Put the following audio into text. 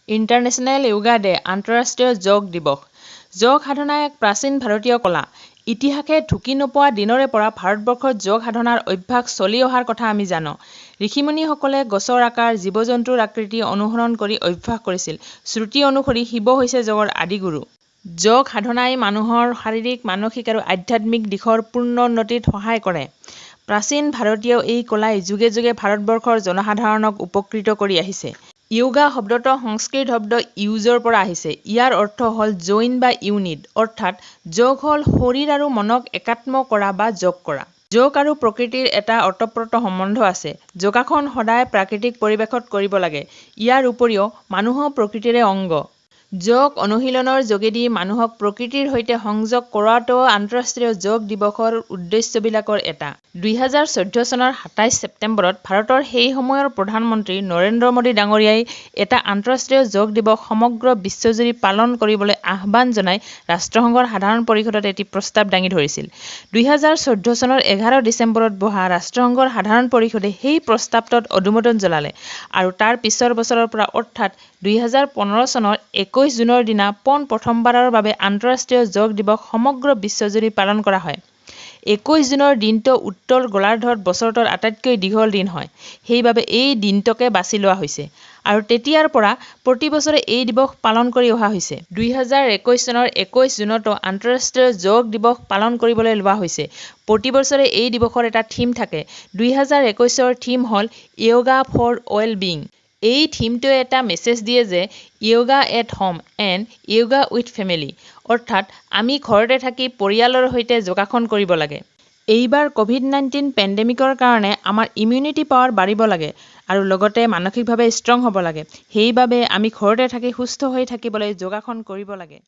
International yoga day আন্তঃৰাষ্ট্ৰীয় যোগ দিৱস। যোগ সাধনা এক প্ৰাচীন ভাৰতীয় কলা। ইতিহাসে ঢুকি নোপোৱা দিনৰে পৰা ভাৰতবৰ্ষত যোগ সাধনাৰ অভ্যাস চলি অহাৰ কথা আমি জানো। ঋষিমুনিসকলে গছৰ আকাৰ, জীৱ-জন্তুৰ আকৃতি অনুসৰণ কৰি অভ্যাস কৰিছিল। শ্ৰুতি অনুসৰি শিৱ হৈছে যোগৰ আদিগুৰু। যোগ সাধনাই মানুহৰ শাৰীৰিক, মানসিক আৰু আধ্যাত্মিক দিশৰ পূৰ্ণোন্নতিত সহায় কৰে। প্ৰাচীন ভাৰতীয় এই কলাই যুগে যুগে ভাৰতবৰ্ষৰ জনসাধাৰণক উপকৃত কৰি আহিছে। য়োগা শব্দটো সংস্কৃত শব্দ ইউজৰ পৰা আহিছে। ইয়াৰ অৰ্থ হ'ল জইন বা ইউনিট, অৰ্থাৎ যোগ হ'ল শৰীৰ আৰু মনক একাত্ম কৰা বা যোগ কৰা। যোগ আৰু প্ৰকৃতিৰ এটা ওতঃপ্ৰোত সম্বন্ধ আছে। যোগাসন সদায় প্ৰাকৃতিক পৰিৱেশত কৰিব লাগে। ইয়াৰ উপৰিও মানুহো প্ৰকৃতিৰে অংগ। যোগ অনুশীলনৰ যোগেদি মানুহক প্ৰকৃতিৰ সৈতে সংযোগ কৰোৱাটো আন্তঃৰাষ্ট্ৰীয় যোগ দিৱসৰ উদ্দেশ্যবিলাকৰ এটা। 2014 চনৰ 27 ছেপ্টেম্বৰত ভাৰতৰ সেই সময়ৰ প্ৰধানমন্ত্ৰী নৰেন্দ্ৰ মোদী ডাঙৰীয়াই এটা আন্তঃৰাষ্ট্ৰীয় যোগ দিৱস সমগ্ৰ বিশ্বজুৰি পালন কৰিবলৈ আহ্বান জনাই ৰাষ্ট্ৰসংঘৰ সাধাৰণ পৰিষদত এটি প্ৰস্তাৱ দাঙি ধৰিছিল। 2014 চনৰ 11 ডিচেম্বৰত বহা ৰাষ্ট্ৰসংঘৰ সাধাৰণ পৰিষদে সেই প্ৰস্তাৱটোত অনুমোদন জনালে আৰু তাৰ পিছৰ বছৰৰ পৰা অৰ্থাৎ 2015 চনৰ 21 জুনৰ দিনা প্ৰথমবাৰৰ বাবে আন্তঃৰাষ্ট্ৰীয় যোগ দিৱস সমগ্ৰ বিশ্বজুৰি পালন কৰা হয়। 21 জুনৰ দিনটো উত্তৰ গোলাৰ্ধত বছৰটোৰ আটাইতকৈ দীঘল দিন হয়। সেইবাবে এই দিনটোকে বাছি লোৱা হৈছে আৰু তেতিয়াৰ পৰা প্ৰতি বছৰে এই দিৱস পালন কৰি অহা হৈছে। 2021 চনৰ 21 জুনতো আন্তঃৰাষ্ট্ৰীয় যোগ দিৱস পালন কৰিবলৈ লোৱা হৈছে। প্ৰতি বছৰে এই দিৱসৰ এটা থিম থাকে। 2021ৰ থিম হ'ল য়োগা ফৰ ৱেল বিং। এই থিমটোৱে এটা মেছেজ দিয়ে যে yoga at home and yoga with family, অৰ্থাৎ আমি ঘৰতে থাকি পৰিয়ালৰ সৈতে যোগাসন কৰিব লাগে। এইবাৰ ক'ভিড-19 পেণ্ডেমিকৰ কাৰণে আমাৰ ইমিউনিটি পাৱাৰ বাঢ়িব লাগে আৰু লগতে মানসিকভাৱে ষ্ট্ৰং হ'ব লাগে। সেইবাবে আমি ঘৰতে থাকি সুস্থ হৈ থাকিবলৈ যোগাসন কৰিব লাগে।